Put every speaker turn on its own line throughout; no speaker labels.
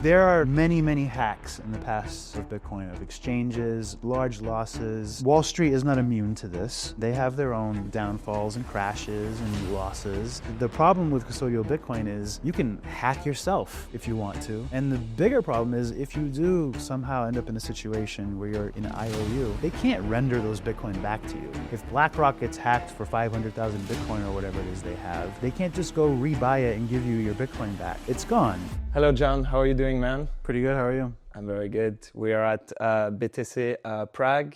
There are many, many hacks in the past of Bitcoin, of exchanges, large losses. Wall Street is not immune to this. They have their own downfalls and crashes and losses. The problem with custodial Bitcoin is you can hack yourself if you want to. And the bigger problem is if you do somehow end up in a situation where you're in an IOU, they can't render those Bitcoin back to you. If BlackRock gets hacked for 500,000 Bitcoin or whatever it is they have, they can't just go rebuy it and give you your Bitcoin back. It's gone.
Hello, John. How are you doing, man?
Pretty good. How are you?
I'm very good. We are at BTC Prague.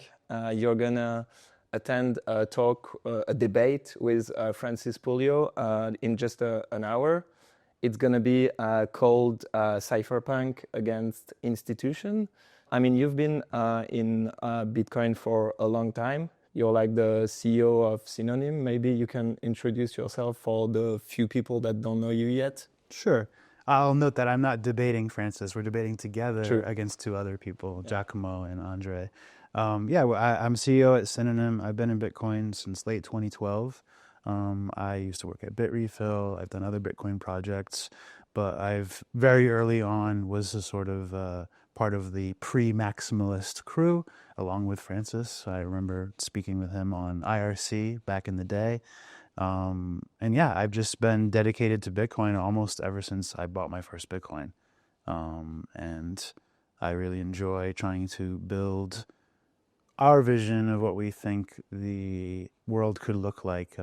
You're going to attend a talk, a debate with Francis Pouliot in just an hour. It's going to be called Cypherpunk Against Institution. I mean, you've been in Bitcoin for a long time. You're like the CEO of Synonym. Maybe you can introduce yourself for the few people that don't know you yet.
Sure. I'll note that I'm not debating Francis. We're debating together
True.
against two other people, Giacomo and Andre. I'm CEO at Synonym. I've been in Bitcoin since late 2012. I used to work at BitRefill. I've done other Bitcoin projects, but I've very early on was a sort of part of the pre-maximalist crew along with Francis. I remember speaking with him on IRC back in the day. I've just been dedicated to Bitcoin almost ever since I bought my first Bitcoin. And I really enjoy trying to build our vision of what we think the world could look like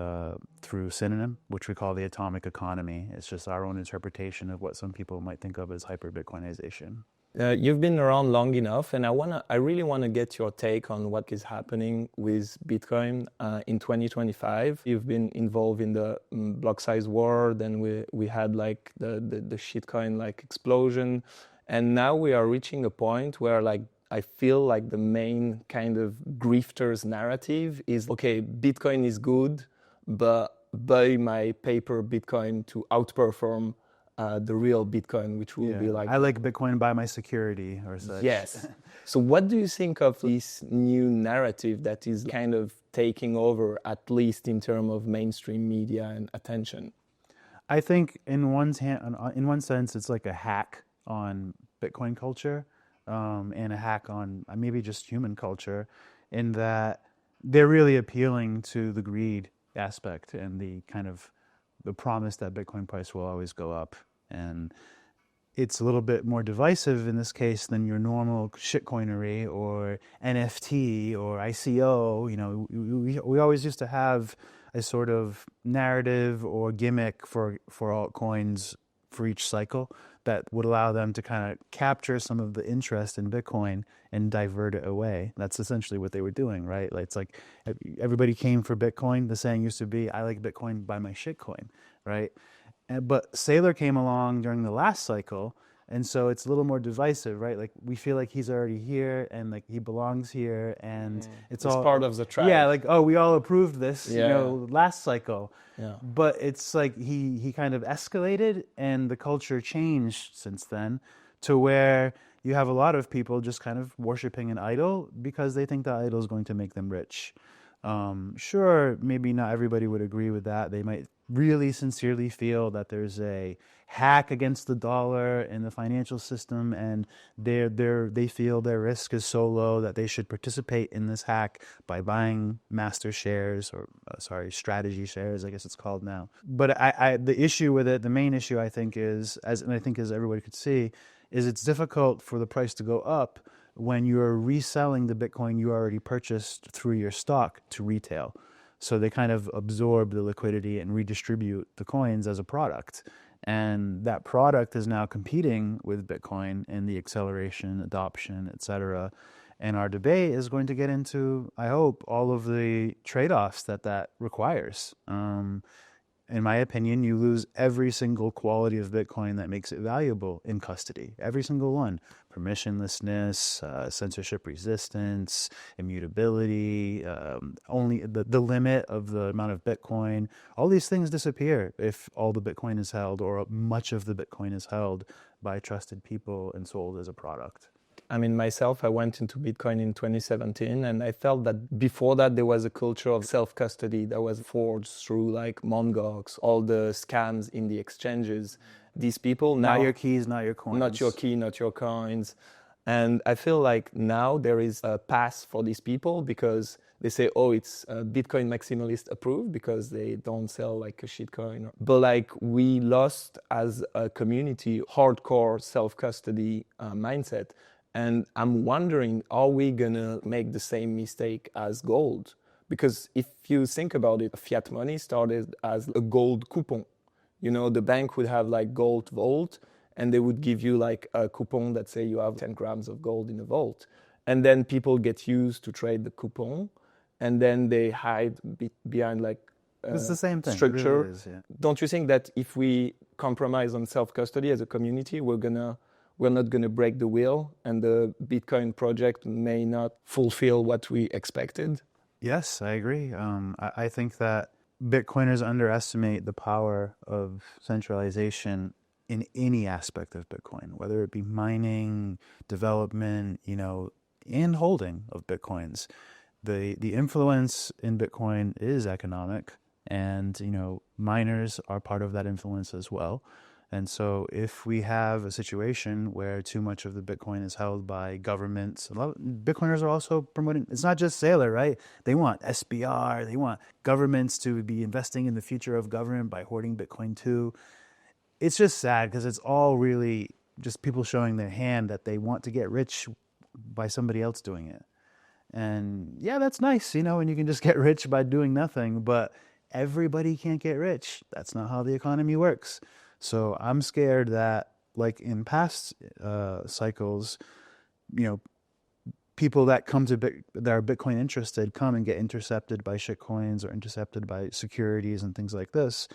through Synonym, which we call the atomic economy. It's just our own interpretation of what some people might think of as hyper-Bitcoinization.
You've been around long enough, and I really want to get your take on what is happening with Bitcoin in 2025. You've been involved in the block size war, then we had like the shitcoin like explosion, and now we are reaching a point where like I feel like the main kind of grifters narrative is, okay, Bitcoin is good, but buy my paper Bitcoin to outperform the real Bitcoin, which will be like...
I like Bitcoin by my security or such.
Yes. So what do you think of this new narrative that is kind of taking over, at least in terms of mainstream media and attention?
I think in one sense, it's like a hack on Bitcoin culture and a hack on maybe just human culture, in that they're really appealing to the greed aspect and the kind of the promise that Bitcoin price will always go up. And it's a little bit more divisive in this case than your normal shitcoinery or NFT or ICO. You know, we always used to have a sort of narrative or gimmick for altcoins for each cycle that would allow them to kind of capture some of the interest in Bitcoin and divert it away. That's essentially what they were doing, right? Like, it's like everybody came for Bitcoin. The saying used to be, I like Bitcoin, buy my shitcoin, right? But Saylor came along during the last cycle, and so it's a little more divisive, right? Like, we feel like he's already here and like he belongs here, and it's all
part of the tribe.
Yeah, like, oh, we all approved this, last cycle.
Yeah.
But it's like he kind of escalated, and the culture changed since then to where you have a lot of people just kind of worshiping an idol because they think the idol is going to make them rich. Sure, maybe not everybody would agree with that. They might really sincerely feel that there's a hack against the dollar in the financial system, and they feel their risk is so low that they should participate in this hack by buying master shares or strategy shares, I guess it's called now. But the issue with it, the main issue I think is, as everybody could see, is it's difficult for the price to go up when you're reselling the Bitcoin you already purchased through your stock to retail. So they kind of absorb the liquidity and redistribute the coins as a product. And that product is now competing with Bitcoin in the acceleration, adoption, etc. And our debate is going to get into, I hope, all of the trade-offs that requires. In my opinion, you lose every single quality of Bitcoin that makes it valuable in custody. Every single one. Permissionlessness, censorship resistance, immutability, only the limit of the amount of Bitcoin. All these things disappear if all the Bitcoin is held, or much of the Bitcoin is held by trusted people and sold as a product.
I mean, myself, I went into Bitcoin in 2017, and I felt that before that there was a culture of self-custody that was forged through like Mt. Gox, all the scams in the exchanges. these people now,
Not your keys, not your coins.
not your key, not your coins. And I feel like now there is a pass for these people because they say, oh, it's Bitcoin maximalist approved because they don't sell like a shitcoin. But like we lost as a community hardcore self-custody mindset. And I'm wondering, are we gonna make the same mistake as gold? Because if you think about it, fiat money started as a gold coupon. You know, the bank would have like gold vault and they would give you like a coupon that say you have 10 grams of gold in a vault. And then people get used to trade the coupon and then they hide behind like
it's the same thing.
Structure.
It really is, yeah.
Don't you think that if we compromise on self-custody as a community, we're not gonna break the wheel and the Bitcoin project may not fulfill what we expected?
Yes, I agree. I think that Bitcoiners underestimate the power of centralization in any aspect of Bitcoin, whether it be mining, development, and holding of Bitcoins. The influence in Bitcoin is economic, and miners are part of that influence as well. And so if we have a situation where too much of the Bitcoin is held by governments, a lot of Bitcoiners are also promoting, it's not just Sailor, right? They want SBR, they want governments to be investing in the future of government by hoarding Bitcoin too. It's just sad because it's all really just people showing their hand that they want to get rich by somebody else doing it. And yeah, that's nice, and you can just get rich by doing nothing, but everybody can't get rich. That's not how the economy works. So I'm scared that, like in past cycles, people that that are Bitcoin interested come and get intercepted by shitcoins or intercepted by securities and things like this.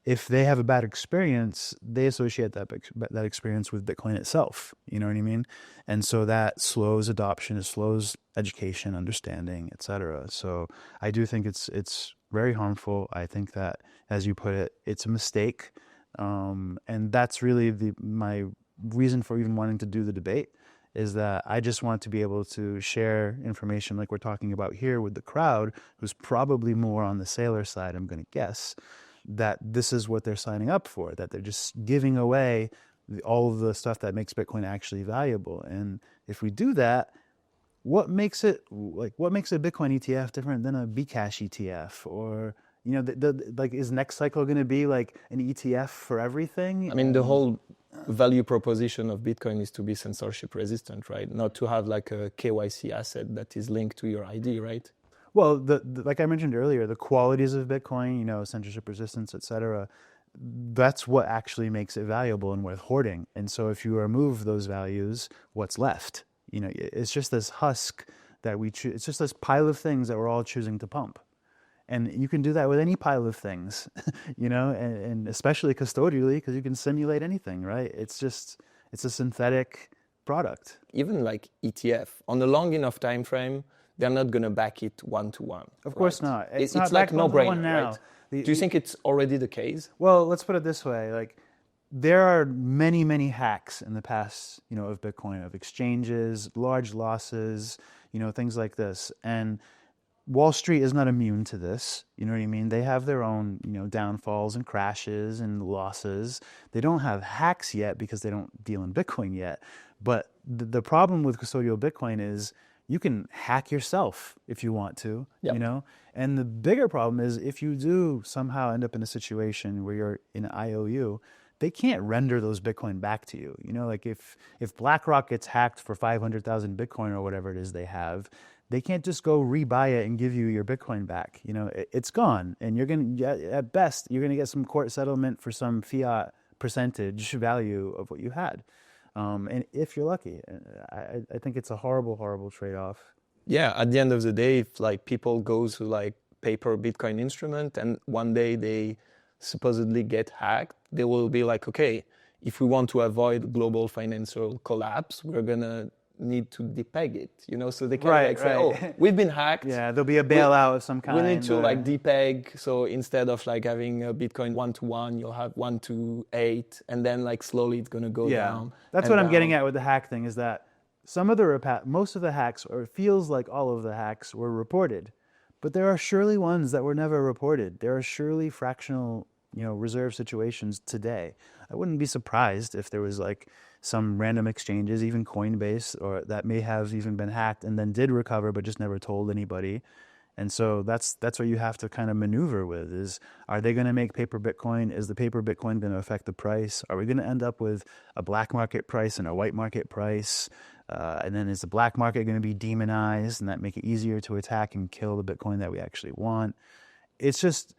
If they have a bad experience, they associate that experience with Bitcoin itself. You know what I mean? And so that slows adoption, it slows education, understanding, etc. So I do think it's very harmful. I think that, as you put it, it's a mistake. And that's really my reason for even wanting to do the debate, is that I just want to be able to share information like we're talking about here with the crowd, who's probably more on the Sailor side, I'm going to guess, that this is what they're signing up for, that they're just giving away all of the stuff that makes Bitcoin actually valuable. And if we do that, what makes a Bitcoin ETF different than a Bcash ETF? Or is next cycle going to be like an ETF for everything?
I mean, the whole value proposition of Bitcoin is to be censorship resistant, right? Not to have like a KYC asset that is linked to your ID, right?
Well, like I mentioned earlier, the qualities of Bitcoin, censorship resistance, etc., that's what actually makes it valuable and worth hoarding. And so if you remove those values, what's left? It's just this husk that it's just this pile of things that we're all choosing to pump. And you can do that with any pile of things, and especially custodially, because you can simulate anything, right? It's a synthetic product.
Even like ETF, on a long enough time frame, they're not going to back it one-to-one.
Of course not.
It's like no-brainer now. Right? Do you think it's already the case?
Well, let's put it this way. Like, there are many, many hacks in the past, of Bitcoin, of exchanges, large losses, things like this. And Wall Street is not immune to this. You know what I mean? They have their own, downfalls and crashes and losses. They don't have hacks yet because they don't deal in Bitcoin yet. But the problem with custodial Bitcoin is you can hack yourself if you want to,
yep.
And the bigger problem is if you do somehow end up in a situation where you're in IOU, they can't render those Bitcoin back to you. Like if BlackRock gets hacked for 500,000 Bitcoin or whatever it is they have, they can't just go rebuy it and give you your Bitcoin back. It's gone. And at best, you're going to get some court settlement for some fiat percentage value of what you had. And if you're lucky, I think it's a horrible, horrible trade-off.
Yeah, at the end of the day, if like people go to like paper Bitcoin instrument and one day they supposedly get hacked, they will be like, okay, if we want to avoid global financial collapse, we're gonna need to depeg it, so they can say, oh, we've been hacked.
Yeah, there'll be a bailout of some kind.
We need to like depeg. So instead of like having a Bitcoin 1-to-1, you'll have 1-to-8, and then like slowly it's going to go down.
That's what I'm getting at with the hack thing, is that most of the hacks, or it feels like all of the hacks, were reported. But there are surely ones that were never reported. There are surely fractional reserve situations today. I wouldn't be surprised if there was like some random exchanges, even Coinbase, or that may have even been hacked and then did recover, but just never told anybody. And so that's what you have to kind of maneuver with is, are they going to make paper Bitcoin? Is the paper Bitcoin going to affect the price? Are we going to end up with a black market price and a white market price? And then is the black market going to be demonized and that make it easier to attack and kill the Bitcoin that we actually want? It's just,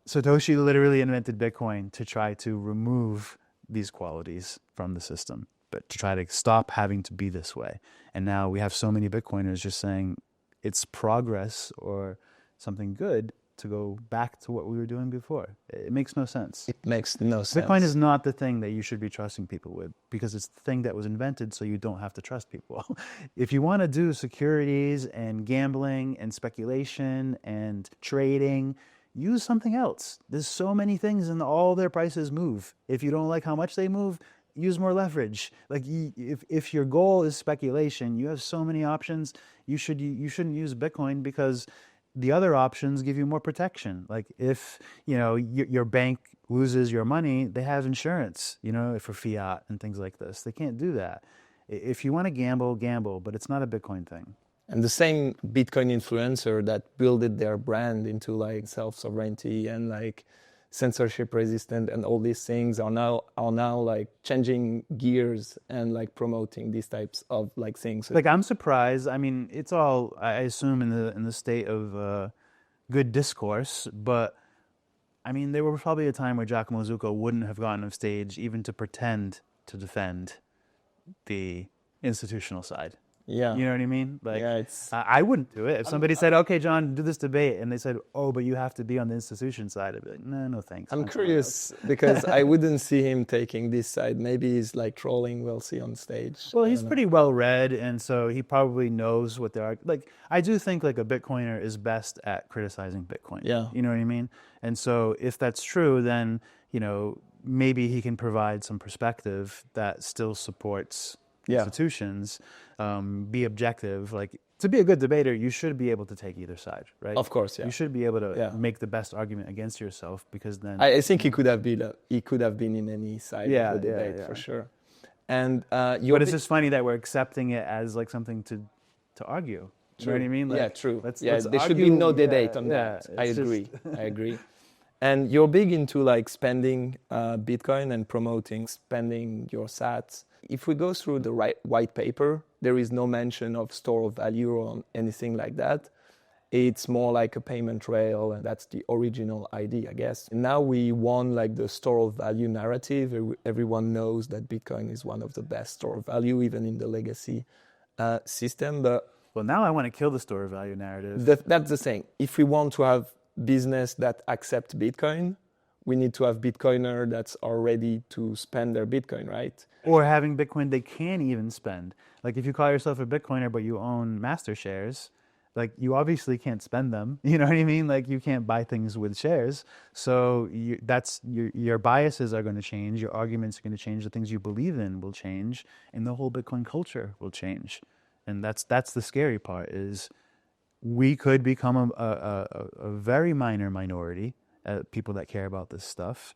Satoshi literally invented Bitcoin to try to remove these qualities from the system, but to try to stop having to be this way. And now we have so many Bitcoiners just saying it's progress or something good to go back to what we were doing before. It makes no sense.
It makes no sense.
Bitcoin is not the thing that you should be trusting people with, because it's the thing that was invented so you don't have to trust people. If you want to do securities and gambling and speculation and trading, use something else. There's so many things and all their prices move. If you don't like how much they move, use more leverage. Like if your goal is speculation, you have so many options. You shouldn't use Bitcoin because the other options give you more protection. Like if your bank loses your money, they have insurance, for fiat and things like this. They can't do that. If you want to gamble, but it's not a Bitcoin thing.
And the same Bitcoin influencer that built their brand into like self-sovereignty and like censorship resistant and all these things are now like changing gears and like promoting these types of like things.
Like I'm surprised. I mean, it's all, I assume, in the state of good discourse, but I mean, there was probably a time where Giacomo Zucco wouldn't have gotten off stage even to pretend to defend the institutional side.
Yeah.
You know what I mean? Like,
yeah,
I wouldn't do it. If somebody said, okay, John, do this debate, and they said, oh, but you have to be on the institution side, I'd be like, no thanks.
I'm curious because I wouldn't see him taking this side. Maybe he's like trolling, we'll see on stage.
Well, he's pretty well read, and so he probably knows what they are. Like, I do think like a Bitcoiner is best at criticizing Bitcoin.
Yeah.
You know what I mean? And so if that's true, then, maybe he can provide some perspective that still supports institutions, be objective. Like, to be a good debater, you should be able to take either side, right?
Of course, yeah.
You should be able to make the best argument against yourself, because then
I think he could have been in any side of the debate for sure. And
but it's just funny that we're accepting it as like something to argue.
True.
You know what I mean? Like,
yeah, true.
Let's
there
argue.
should be no debate on that. I agree. And you're big into like spending Bitcoin and promoting spending your sats. If we go through the white paper, there is no mention of store of value or anything like that. It's more like a payment rail, and that's the original idea, I guess. And now we won like the store of value narrative. Everyone knows that Bitcoin is one of the best store of value, even in the legacy system. But
well, now I want to kill the store of value narrative.
That's the thing. If we want to have business that accept Bitcoin, we need to have Bitcoiner that's are ready to spend their Bitcoin, right?
Or having Bitcoin they can even spend. Like if you call yourself a Bitcoiner but you own master shares, like you obviously can't spend them. You know what I mean? Like you can't buy things with shares. So your biases are going to change. Your arguments are going to change. The things you believe in will change, and the whole Bitcoin culture will change. And that's the scary part, is we could become a very minor minority, people that care about this stuff.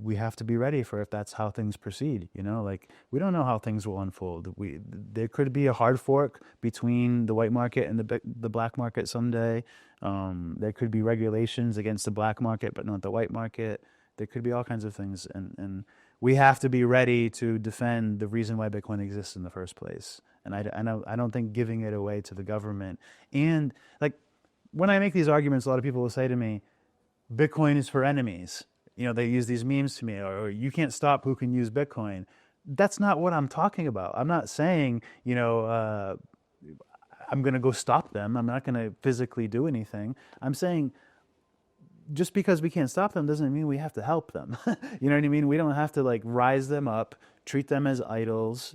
We have to be ready for if that's how things proceed. Like we don't know how things will unfold. There could be a hard fork between the white market and the black market someday. There could be regulations against the black market but not the white market. There could be all kinds of things, and we have to be ready to defend the reason why Bitcoin exists in the first place. And I don't think giving it away to the government. And like when I make these arguments, a lot of people will say to me, Bitcoin is for enemies. They use these memes to me, or you can't stop who can use Bitcoin. That's not what I'm talking about. I'm not saying, I'm going to go stop them. I'm not going to physically do anything. I'm saying just because we can't stop them doesn't mean we have to help them. You know what I mean? We don't have to like rise them up, treat them as idols,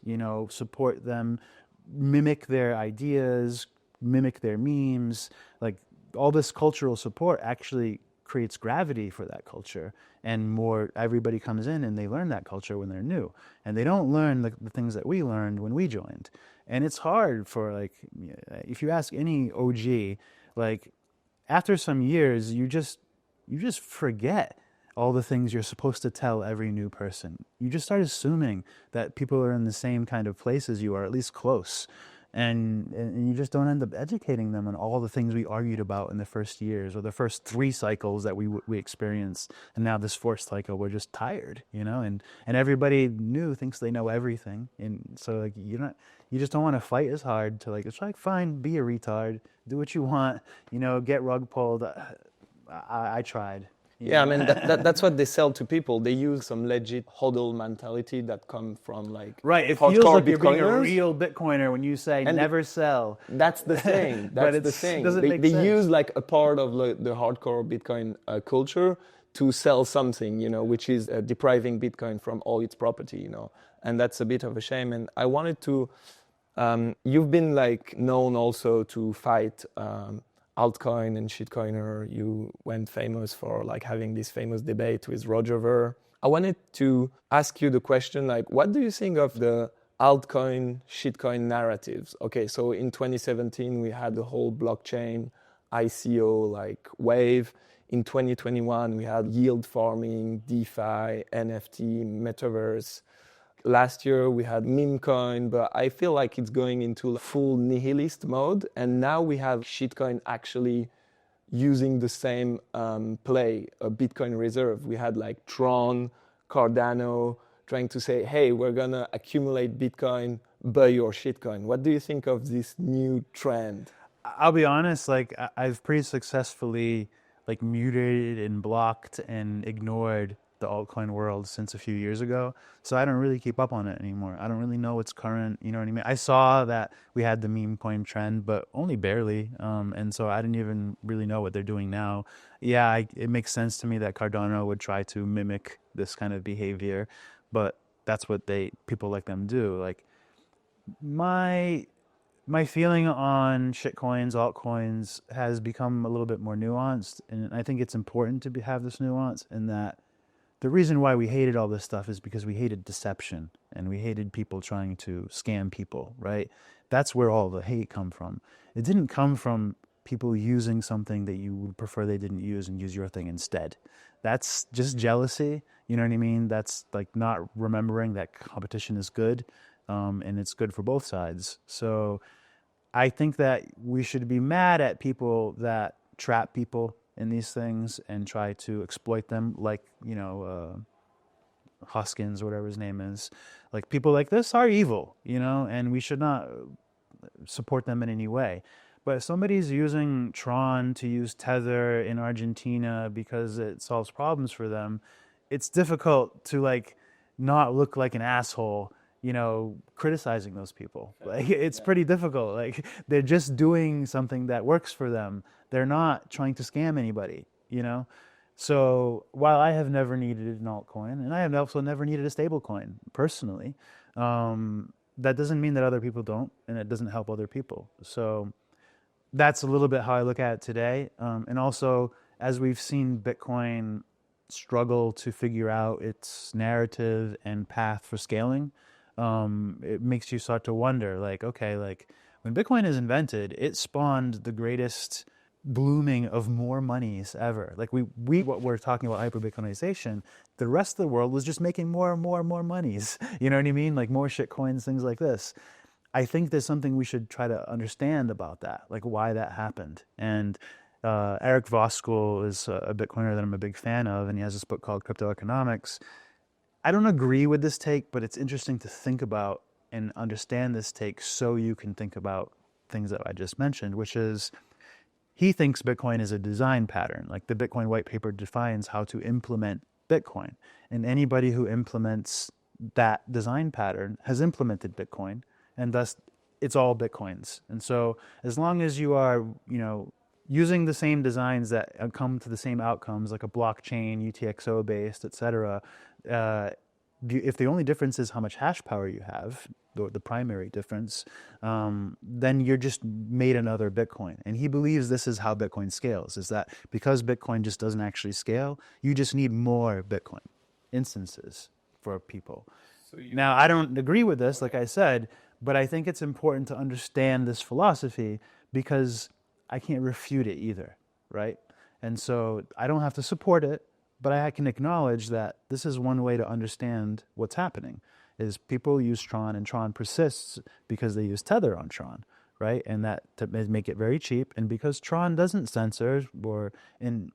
support them, mimic their ideas, mimic their memes. Like all this cultural support actually creates gravity for that culture, and more everybody comes in and they learn that culture when they're new, and they don't learn the things that we learned when we joined. And it's hard for, like, if you ask any OG, like after some years you just forget all the things you're supposed to tell every new person. You just start assuming that people are in the same kind of place as you are, at least close. And you just don't end up educating them on all the things we argued about in the first years or the first 3 cycles that we experienced. And now this 4th cycle, we're just tired, and everybody new thinks they know everything. And so like, you just don't want to fight as hard to like, it's like, fine, be a retard, do what you want, get rug pulled. I tried.
Yeah, I mean, that's what they sell to people. They use some legit hodl mentality that come from like
right. It
hardcore
feels like you're being a
Bitcoiners.
real Bitcoiner when you say
And
never sell.
That's the thing. That's the thing.
Doesn't make
They
sense.
use like a part of the hardcore Bitcoin culture to sell something, which is depriving Bitcoin from all its property, and that's a bit of a shame. And I wanted to, you've been like known also to fight altcoin and shitcoiner. You went famous for like having this famous debate with Roger Ver. I wanted to ask you the question, like, what do you think of the altcoin, shitcoin narratives? Okay, so in 2017, we had the whole blockchain ICO like wave. In 2021, we had yield farming, DeFi, NFT, metaverse. Last year we had meme coin, but I feel like it's going into full nihilist mode. And now we have shitcoin actually using the same play, a Bitcoin reserve. We had like Tron, Cardano trying to say, hey, we're gonna accumulate Bitcoin, buy your shitcoin. What do you think of this new trend?
I'll be honest, like I've pretty successfully like muted and blocked and ignored the altcoin world since a few years ago. So I don't really keep up on it anymore. I don't really know what's current, you know what I mean? I saw that we had the meme coin trend, but only barely. And so I didn't even really know what they're doing now. Yeah, it makes sense to me that Cardano would try to mimic this kind of behavior, but that's what people like them do. Like my feeling on shitcoins, altcoins has become a little bit more nuanced. And I think it's important to have this nuance in that the reason why we hated all this stuff is because we hated deception and we hated people trying to scam people, right? That's where all the hate come from. It didn't come from people using something that you would prefer they didn't use and use your thing instead. That's just jealousy, you know what I mean? That's like not remembering that competition is good, and it's good for both sides. So I think that we should be mad at people that trap people in these things and try to exploit them, like Hoskins or whatever his name is. Like people like this are evil, and we should not support them in any way. But if somebody's using Tron to use Tether in Argentina because it solves problems for them, it's difficult to like not look like an asshole, criticizing those people. Like it's pretty difficult. Like they're just doing something that works for them. They're not trying to scam anybody, So while I have never needed an altcoin, and I have also never needed a stable coin personally, that doesn't mean that other people don't, and it doesn't help other people. So that's a little bit how I look at it today. And also, as we've seen Bitcoin struggle to figure out its narrative and path for scaling, it makes you start to wonder, like, okay, like when Bitcoin is invented, it spawned the greatest blooming of more monies ever. Like what we're talking about hyper-Bitcoinization, the rest of the world was just making more and more and more monies. You know what I mean? Like more shit coins, things like this. I think there's something we should try to understand about that, like why that happened. And Eric Voskuil is a Bitcoiner that I'm a big fan of, and he has this book called Crypto Economics. I don't agree with this take, but it's interesting to think about and understand this take so you can think about things that I just mentioned, which is he thinks Bitcoin is a design pattern. Like the Bitcoin white paper defines how to implement Bitcoin. And anybody who implements that design pattern has implemented Bitcoin, and thus it's all Bitcoins. And so as long as you are, using the same designs that come to the same outcomes, like a blockchain, UTXO based, etc., if the only difference is how much hash power you have, the primary difference, then you're just made another Bitcoin. And he believes this is how Bitcoin scales, is that because Bitcoin just doesn't actually scale, you just need more Bitcoin instances for people. Now, I don't agree with this, like I said, but I think it's important to understand this philosophy because I can't refute it either, right? And so I don't have to support it, but I can acknowledge that this is one way to understand what's happening. Is people use Tron and Tron persists because they use Tether on Tron, right? And that to make it very cheap. And because Tron doesn't censor, or in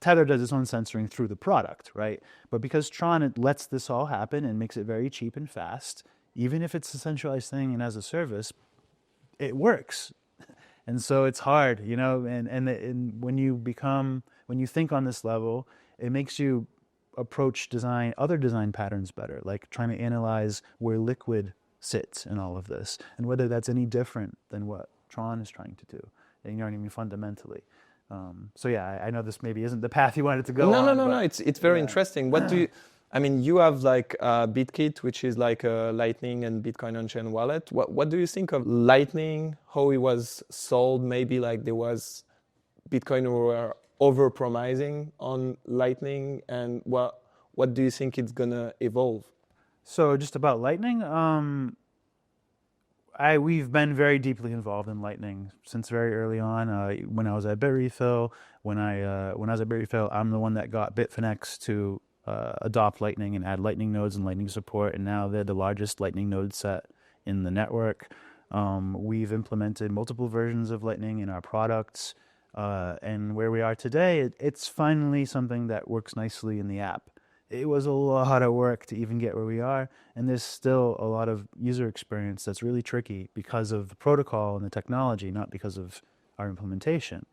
Tether does its own censoring through the product, right? But because Tron, it lets this all happen and makes it very cheap and fast, even if it's a centralized thing and as a service, it works. And so it's hard, and when you think on this level, it makes you approach other design patterns better, like trying to analyze where liquid sits in all of this and whether that's any different than what Tron is trying to do. And you know what I mean, fundamentally. So yeah, I know this maybe isn't the path you wanted to go on.
No. It's very interesting. What do you? I mean, you have like BitKit, which is like a Lightning and Bitcoin on-chain wallet. What do you think of Lightning? How it was sold? Maybe like there was Bitcoin who were over-promising on Lightning, and what do you think it's gonna evolve?
So just about Lightning, we've been very deeply involved in Lightning since very early on. When I was at BitRefill, when I was at BitRefill, I'm the one that got Bitfinex to adopt Lightning and add Lightning nodes and Lightning support, and now they're the largest Lightning node set in the network. We've implemented multiple versions of Lightning in our products, and where we are today, it's finally something that works nicely in the app. It was a lot of work to even get where we are, and there's still a lot of user experience that's really tricky because of the protocol and the technology, not because of our implementation.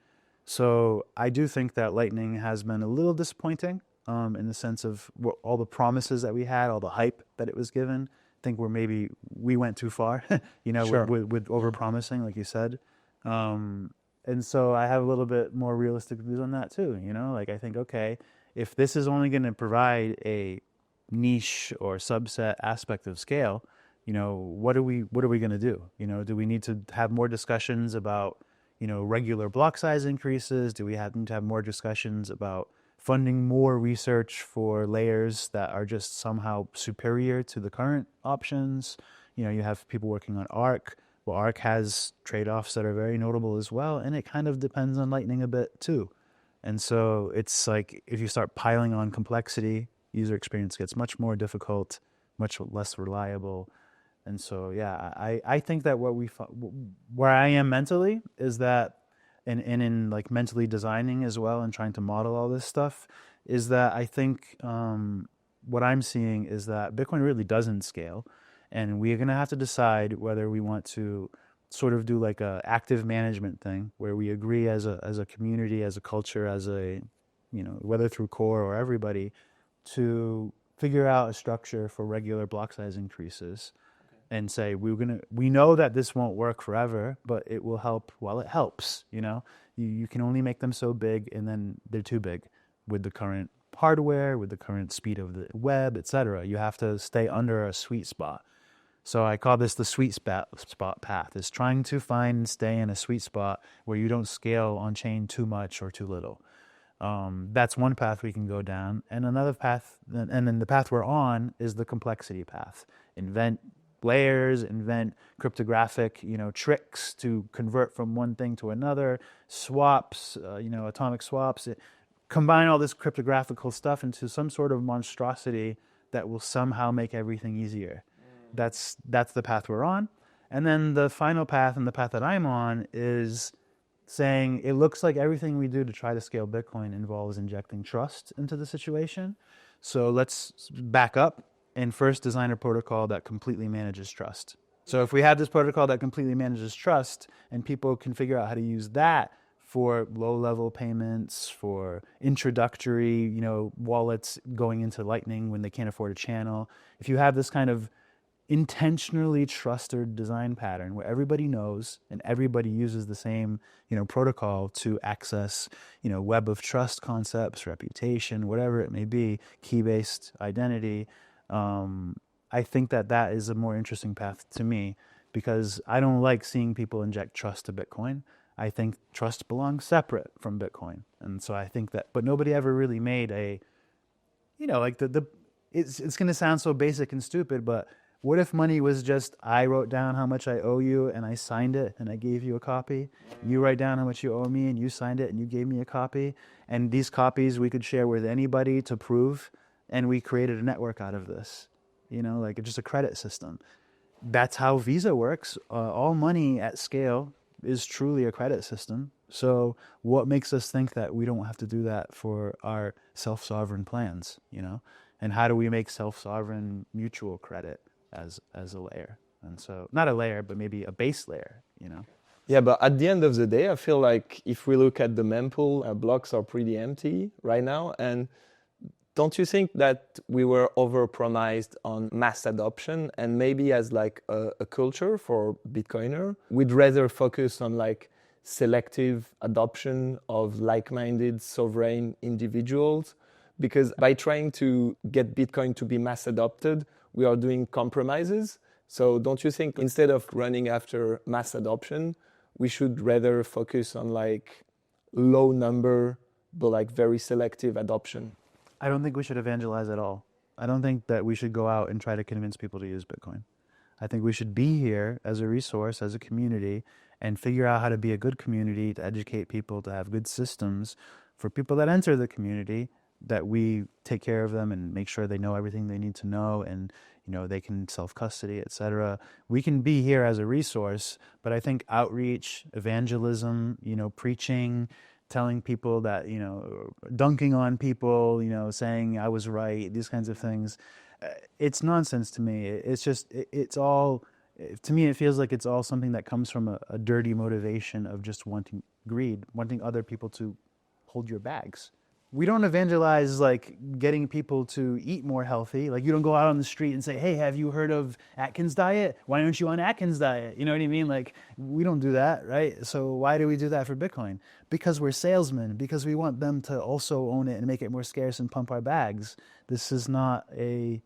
So I do think that Lightning has been a little disappointing in the sense of all the promises that we had, all the hype that it was given. I think we went too far,
Sure.
with over-promising, like you said. And so I have a little bit more realistic views on that too. Like I think, okay, if this is only going to provide a niche or subset aspect of scale, what are we going to do? Do we need to have more discussions about, regular block size increases? Do we need to have more discussions about funding more research for layers that are just somehow superior to the current options? You have people working on Arc. Well, Arc has trade-offs that are very notable as well, and it kind of depends on Lightning a bit too. And so it's like if you start piling on complexity, user experience gets much more difficult, much less reliable. And so, yeah, I think that where I am mentally is that, and in like mentally designing as well and trying to model all this stuff, is that I think what I'm seeing is that Bitcoin really doesn't scale. And we're going to have to decide whether we want to sort of do like a active management thing where we agree as a community, as a culture, as a, whether through core or everybody, to figure out a structure for regular block size increases. Okay. And say we know that this won't work forever, but it will help while it helps. You can only make them so big, and then they're too big with the current hardware, with the current speed of the web, etc. You have to stay under a sweet spot. So I call this the sweet spot path, is trying to find and stay in a sweet spot where you don't scale on chain too much or too little. That's one path we can go down. And another path, and then the path we're on is the complexity path. Invent layers, invent cryptographic, tricks to convert from one thing to another, swaps, atomic swaps. Combine all this cryptographical stuff into some sort of monstrosity that will somehow make everything easier. That's the path we're on. And then the final path, and the path that I'm on, is saying it looks like everything we do to try to scale Bitcoin involves injecting trust into the situation. So let's back up and first design a protocol that completely manages trust. So if we have this protocol that completely manages trust, and people can figure out how to use that for low-level payments, for introductory, wallets going into Lightning when they can't afford a channel. If you have this kind of intentionally trusted design pattern where everybody knows and everybody uses the same, protocol to access, web of trust concepts, reputation, whatever it may be, key-based identity, I think that is a more interesting path to me, because I don't like seeing people inject trust to Bitcoin. I think trust belongs separate from Bitcoin. And so I think that, but nobody ever really made a, like it's going to sound so basic and stupid, but What if money was just, I wrote down how much I owe you and I signed it and I gave you a copy? You write down how much you owe me and you signed it and you gave me a copy. And these copies we could share with anybody to prove. And we created a network out of this, like just a credit system. That's how Visa works. All money at scale is truly a credit system. So what makes us think that we don't have to do that for our self-sovereign plans, And how do we make self-sovereign mutual credit as a layer? And so not a layer, but maybe a base layer,
Yeah, but at the end of the day, I feel like if we look at the mempool, blocks are pretty empty right now. And don't you think that we were overpromised on mass adoption, and maybe as like a culture for Bitcoiner, we'd rather focus on like selective adoption of like-minded sovereign individuals? Because by trying to get Bitcoin to be mass adopted, we are doing compromises. So don't you think instead of running after mass adoption, we should rather focus on like low number, but like very selective adoption?
I don't think we should evangelize at all. I don't think that we should go out and try to convince people to use Bitcoin. I think we should be here as a resource, as a community, and figure out how to be a good community, to educate people, to have good systems for people that enter the community, that we take care of them and make sure they know everything they need to know, and they can self-custody, etc. We can be here as a resource, but I think outreach, evangelism, preaching, telling people that, dunking on people, saying I was right, these kinds of things, it's nonsense to me. It's just, it's all, to me, it feels like it's all something that comes from a dirty motivation of just wanting greed, wanting other people to hold your bags. We don't evangelize like getting people to eat more healthy. Like you don't go out on the street and say, hey, have you heard of Atkins diet? Why aren't you on Atkins diet? You know what I mean? Like we don't do that, right? So why do we do that for Bitcoin? Because we're salesmen, because we want them to also own it and make it more scarce and pump our bags. This is not I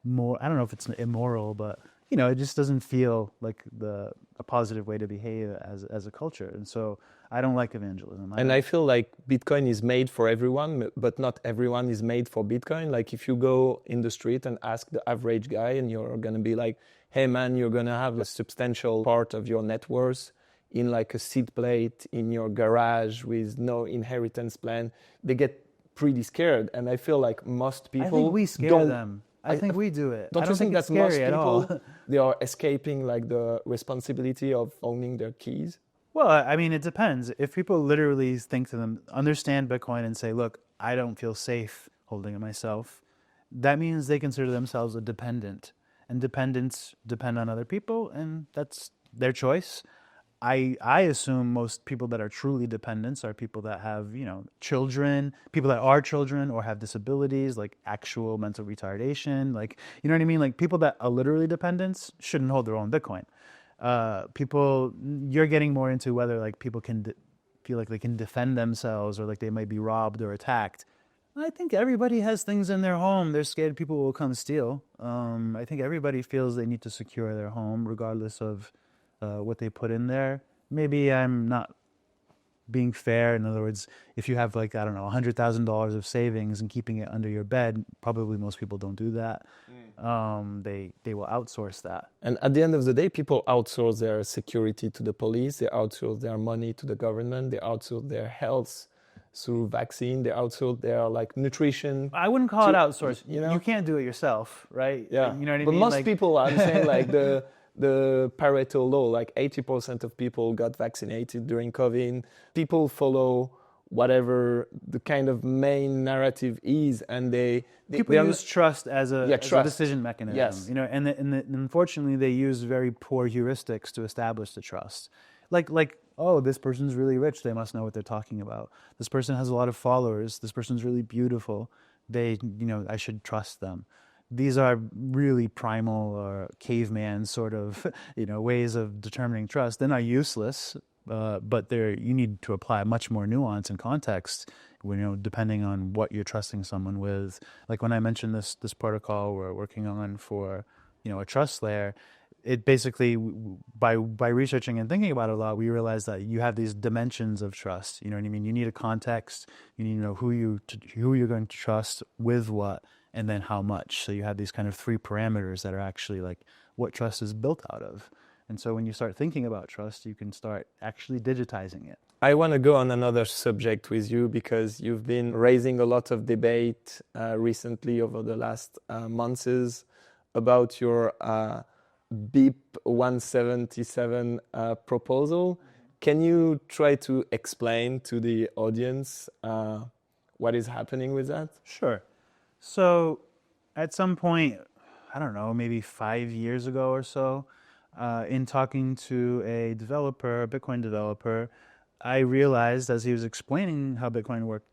don't know if it's immoral, but it just doesn't feel like a positive way to behave as a culture. And so I don't like evangelism.
I feel like Bitcoin is made for everyone, but not everyone is made for Bitcoin. Like if you go in the street and ask the average guy, and you're going to be like, hey man, you're going to have a substantial part of your net worth in like a seed plate in your garage with no inheritance plan, they get pretty scared. And I feel like most people
I think we scare them. I think we do it.
Don't
I don't
you think
it's
that most
scary at all.
people, they are escaping like the responsibility of owning their keys?
Well, I mean, it depends. If people literally think to them, understand Bitcoin and say, look, I don't feel safe holding it myself, that means they consider themselves a dependent. And dependents depend on other people, and that's their choice. I assume most people that are truly dependents are people that have, children, people that are children or have disabilities, like actual mental retardation, like, you know what I mean? Like people that are literally dependents shouldn't hold their own Bitcoin. People, you're getting more into whether like people can feel like they can defend themselves or like they might be robbed or attacked. I think everybody has things in their home they're scared people will come steal. I think everybody feels they need to secure their home regardless of what they put in there. Maybe I'm not being fair. In other words, if you have like, I don't know, $100,000 of savings and keeping it under your bed, probably most people don't do that. They will outsource that.
And at the end of the day, people outsource their security to the police, they outsource their money to the government, they outsource their health through vaccine, they outsource their like nutrition.
I wouldn't call it outsource.
You know?
You can't do it yourself, right?
Yeah.
You know what I
but
mean?
most
like,
people, I'm saying like the Pareto law, like 80% of people got vaccinated during COVID. People follow whatever the kind of main narrative is, and
people use trust as a decision mechanism.
Yes.
And unfortunately they use very poor heuristics to establish the trust. Like, oh, this person's really rich, they must know what they're talking about. This person has a lot of followers, this person's really beautiful, I should trust them. These are really primal or caveman sort of, ways of determining trust. They're not useless, but you need to apply much more nuance and context, depending on what you're trusting someone with. Like when I mentioned this protocol we're working on for, a trust layer, it basically, by researching and thinking about it a lot, we realized that you have these dimensions of trust. You know what I mean? You need a context. You need to know who you're going to trust with what, and then how much. So you have these kind of three parameters that are actually like what trust is built out of. And so when you start thinking about trust, you can start actually digitizing it.
I want to go on another subject with you because you've been raising a lot of debate recently over the last months about your BIP 177 proposal. Can you try to explain to the audience what is happening with that?
Sure. So at some point, I don't know, maybe 5 years ago or so, in talking to a developer, a Bitcoin developer, I realized as he was explaining how Bitcoin worked,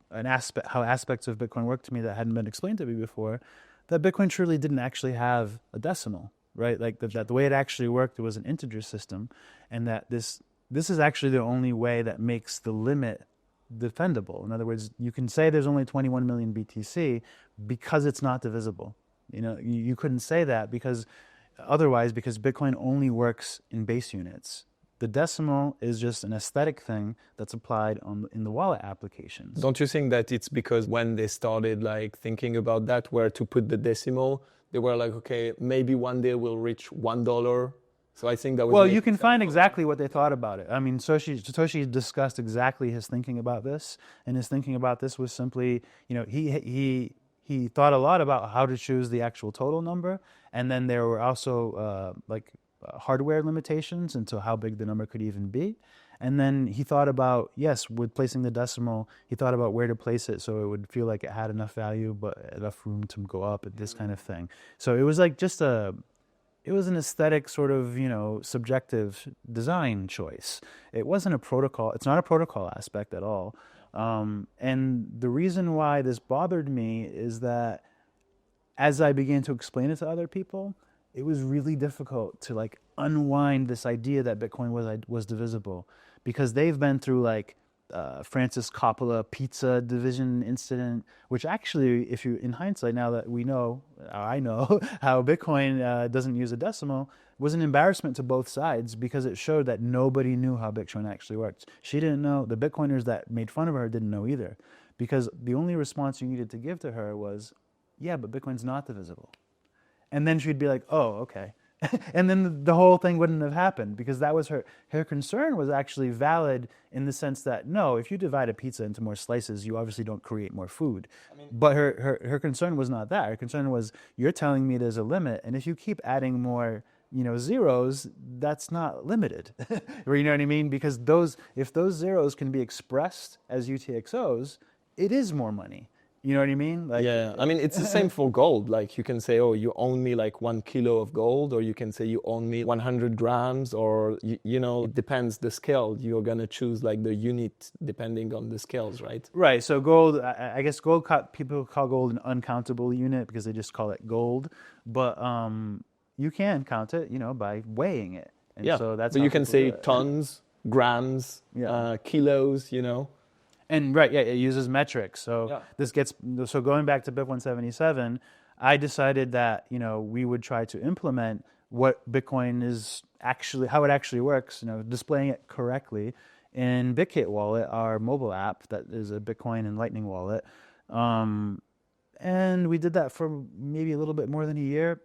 how aspects of Bitcoin worked to me that hadn't been explained to me before, that Bitcoin truly didn't actually have a decimal, right? Like that the way it actually worked, it was an integer system, and that this is actually the only way that makes the limit defendable. In other words, you can say there's only 21 million BTC because it's not divisible. You know, you couldn't say that because Bitcoin only works in base units. The decimal is just an aesthetic thing that's applied in the wallet applications.
Don't you think that it's because when they started like thinking about that, where to put the decimal, they were like, okay, maybe one day we'll reach $1. So I think that was.
Well, you can find exactly what they thought about it. I mean, Satoshi discussed exactly his thinking about this, and his thinking about this was simply, you know, he thought a lot about how to choose the actual total number, and then there were also hardware limitations into how big the number could even be. And then he thought about, yes, with placing the decimal, he thought about where to place it so it would feel like it had enough value, but enough room to go up, and this kind of thing. So it was like it was an aesthetic sort of, you know, subjective design choice. It wasn't a protocol. It's not a protocol aspect at all. And the reason why this bothered me is that as I began to explain it to other people, it was really difficult to like unwind this idea that Bitcoin was divisible, because they've been through like Francis Coppola pizza division incident, which actually, if you in hindsight, now that we know, I know how Bitcoin doesn't use a decimal, was an embarrassment to both sides because it showed that nobody knew how Bitcoin actually worked. She didn't know. The Bitcoiners that made fun of her didn't know either, because the only response you needed to give to her was, yeah, but Bitcoin's not divisible. And then she'd be like, oh, okay. And then the whole thing wouldn't have happened, because that was her concern was actually valid in the sense that, no, if you divide a pizza into more slices, you obviously don't create more food. But her concern was not that. Her concern was, you're telling me there's a limit, and if you keep adding more, you know, zeros, that's not limited. Or, you know what I mean? Because if those zeros can be expressed as UTXOs, it is more money. You know what I mean? Like,
yeah, I mean, it's the same for gold. Like you can say, oh, you own me like 1 kilo of gold, or you can say you own me 100 grams, or, you know, it depends the scale. You're going to choose like the unit depending on the scales, right?
Right. So gold, I guess people call gold an uncountable unit because they just call it gold. But you can count it, you know, by weighing it. And
yeah.
So that's
but you can say
do it.
tons, grams, kilos, you know.
And right, yeah, it uses metrics. So so going back to BIP 177, I decided that, you know, we would try to implement what Bitcoin is actually, how it actually works, you know, displaying it correctly in BitKit Wallet, our mobile app that is a Bitcoin and Lightning wallet. And we did that for maybe a little bit more than a year.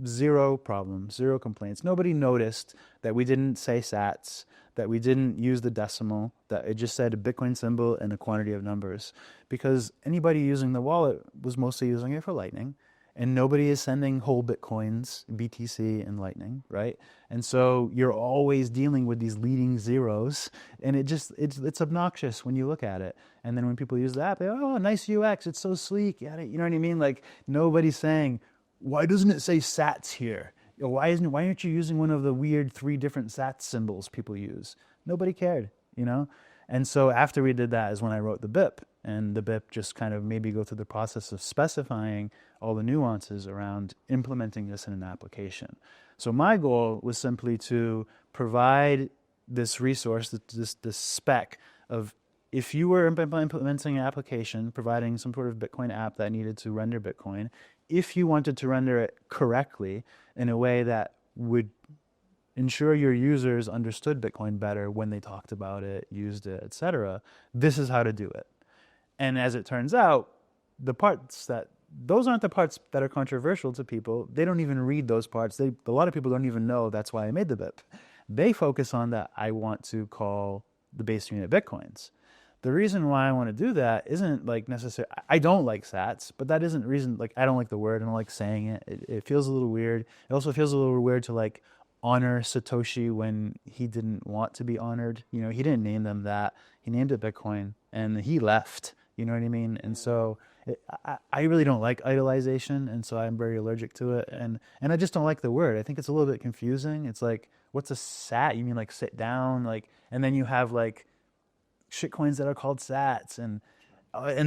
Zero problems, zero complaints. Nobody noticed that we didn't say sats, that we didn't use the decimal, that it just said a Bitcoin symbol and a quantity of numbers, because anybody using the wallet was mostly using it for Lightning, and nobody is sending whole Bitcoins, BTC and Lightning, right? And so you're always dealing with these leading zeros, and it's obnoxious when you look at it. And then when people use the app, they oh, nice UX, it's so sleek, you know what I mean? Like, nobody's saying, why doesn't it say sats here? Why aren't you using one of the weird 3 different sats symbols people use? Nobody cared, you know? And so after we did that is when I wrote the BIP. And the BIP just kind of made me go through the process of specifying all the nuances around implementing this in an application. So my goal was simply to provide this resource, this spec of, if you were implementing an application, providing some sort of Bitcoin app that needed to render Bitcoin, if you wanted to render it correctly in a way that would ensure your users understood Bitcoin better when they talked about it, used it, etc., this is how to do it. And as it turns out, the parts that those aren't the parts that are controversial to people. They don't even read those parts. A lot of people don't even know that's why I made the BIP. They focus on that I want to call the base unit Bitcoins. The reason why I want to do that isn't like necessarily, I don't like sats, but that isn't reason, like I don't like the word, I don't like saying it. It feels a little weird. It also feels a little weird to like honor Satoshi when he didn't want to be honored. You know, he didn't name them that. He named it Bitcoin and he left, you know what I mean? And so I really don't like idolization, and so I'm very allergic to it. And I just don't like the word. I think it's a little bit confusing. It's like, what's a sat? You mean like sit down? Like, and then you have like shitcoins that are called sats, and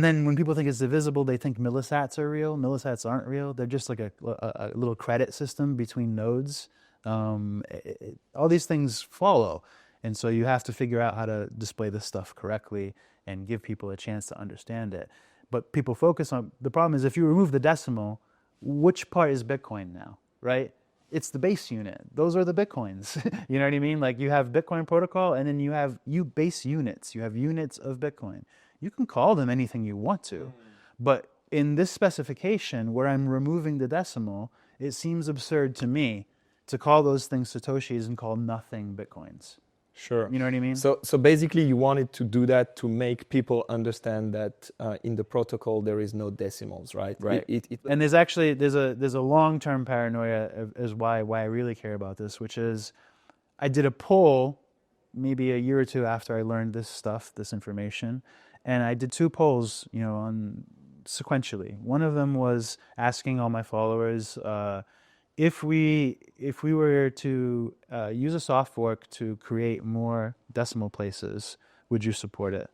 then when people think it's divisible, they think millisats are real. Millisats aren't real. They're just like a little credit system between nodes. All these things follow, and so you have to figure out how to display this stuff correctly and give people a chance to understand it. But people focus on, the problem is if you remove the decimal, which part is Bitcoin now, right? It's the base unit. Those are the Bitcoins. You know what I mean? Like you have Bitcoin protocol, and then you have base units. You have units of Bitcoin. You can call them anything you want to. But in this specification where I'm removing the decimal, it seems absurd to me to call those things Satoshis and call nothing Bitcoins.
Sure.
You know what I mean?
So basically you wanted to do that to make people understand that in the protocol there is no decimals, right?
Right. And there's actually, there's a long-term paranoia is why I really care about this, which is I did a poll maybe a year or two after I learned this stuff, this information, and I did 2 polls, you know, on sequentially. One of them was asking all my followers, if we were to use a soft fork to create more decimal places, would you support it?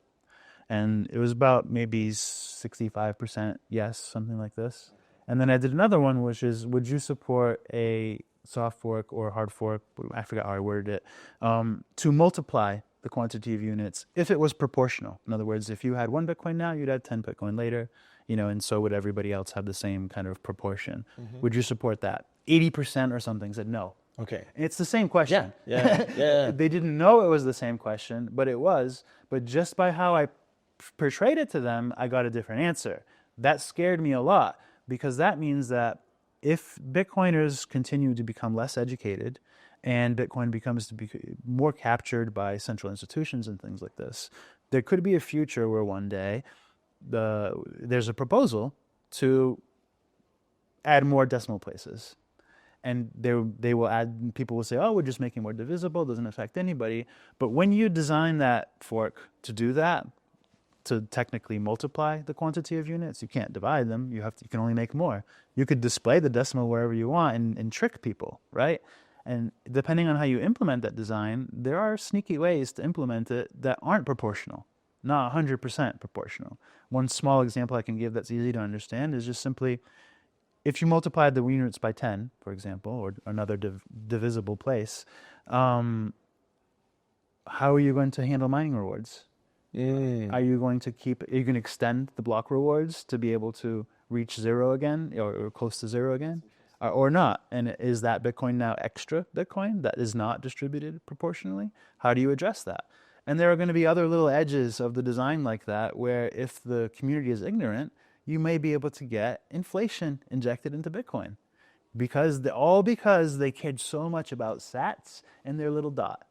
And it was about maybe 65% yes, something like this. And then I did another one, which is, would you support a soft fork or hard fork, I forgot how I worded it, to multiply the quantity of units if it was proportional? In other words, if you had 1 Bitcoin now, you'd have 10 Bitcoin later, you know, and so would everybody else have the same kind of proportion. Would you support that? 80% or something said no.
Okay.
And it's the same question.
Yeah.
They didn't know it was the same question, but it was. But just by how I portrayed it to them, I got a different answer. That scared me a lot, because that means that if Bitcoiners continue to become less educated and Bitcoin becomes to be more captured by central institutions and things like this, there could be a future where one day there's a proposal to add more decimal places. And they will add, people will say, oh, we're just making it more divisible, doesn't affect anybody. But when you design that fork to do that, to technically multiply the quantity of units, you can't divide them, you can only make more. You could display the decimal wherever you want and trick people, right? And depending on how you implement that design, there are sneaky ways to implement it that aren't proportional, not 100% proportional. One small example I can give that's easy to understand is just simply, if you multiplied the units by 10, for example, or another divisible place, how are you going to handle mining rewards? Are you going to extend the block rewards to be able to reach 0 again, or close to 0 again, or not? And is that Bitcoin now extra Bitcoin that is not distributed proportionally? How do you address that? And there are going to be other little edges of the design like that, where if the community is ignorant, you may be able to get inflation injected into Bitcoin, because they cared so much about sats and their little dot.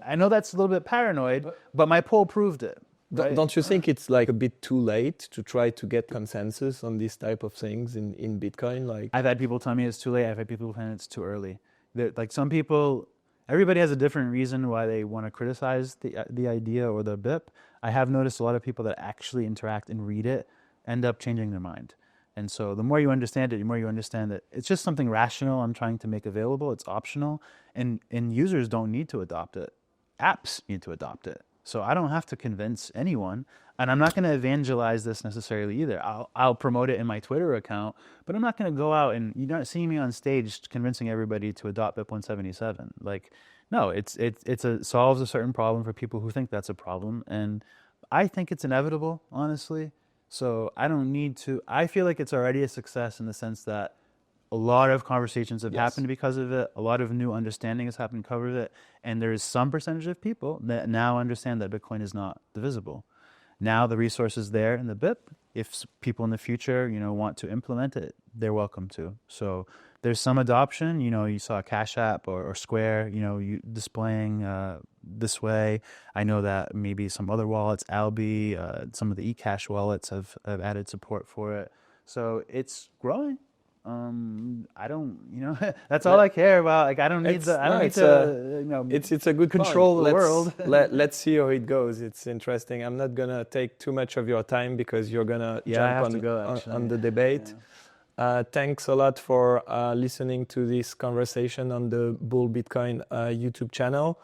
I know that's a little bit paranoid, but my poll proved it. Right?
Don't you think it's like a bit too late to try to get consensus on these type of things in Bitcoin? Like,
I've had people tell me it's too late. I've had people tell me it's too early. Like some people, everybody has a different reason why they want to criticize the idea or the BIP. I have noticed a lot of people that actually interact and read it end up changing their mind. And so the more you understand it, the more you understand that it's just something rational I'm trying to make available. It's optional, and users don't need to adopt it. Apps need to adopt it. So I don't have to convince anyone, and I'm not going to evangelize this necessarily either. I'll promote it in my Twitter account, but I'm not going to go out and you're not seeing me on stage convincing everybody to adopt BIP 177. Like, no, it solves a certain problem for people who think that's a problem, and I think it's inevitable, honestly. So I don't need to. I feel like it's already a success in the sense that a lot of conversations have happened because of it. A lot of new understanding has happened because of it. And there is some percentage of people that now understand that Bitcoin is not divisible. now the resource is there in the BIP. If people in the future, want to implement it, they're welcome to. So there's some adoption. You saw Cash App or Square, you displaying this way. I know that maybe some other wallets, Albi, some of the eCash wallets have added support for it. So it's growing. I don't, that's all I care about. Like, I don't need
it's a good
control
point.
the world.
Let's see how it goes. It's interesting. I'm not gonna take too much of your time because you're gonna jump on the debate. Yeah. Thanks a lot for listening to this conversation on the Bull Bitcoin YouTube channel.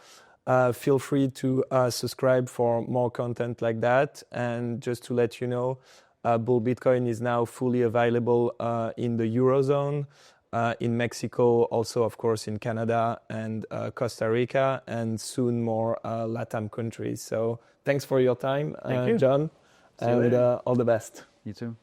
Feel free to subscribe for more content like that. And just to let you know, Bull Bitcoin is now fully available in the Eurozone, in Mexico, also, of course, in Canada and Costa Rica, and soon more LATAM countries. So thanks for your time,
Thank you.
John, and all the best.
You too.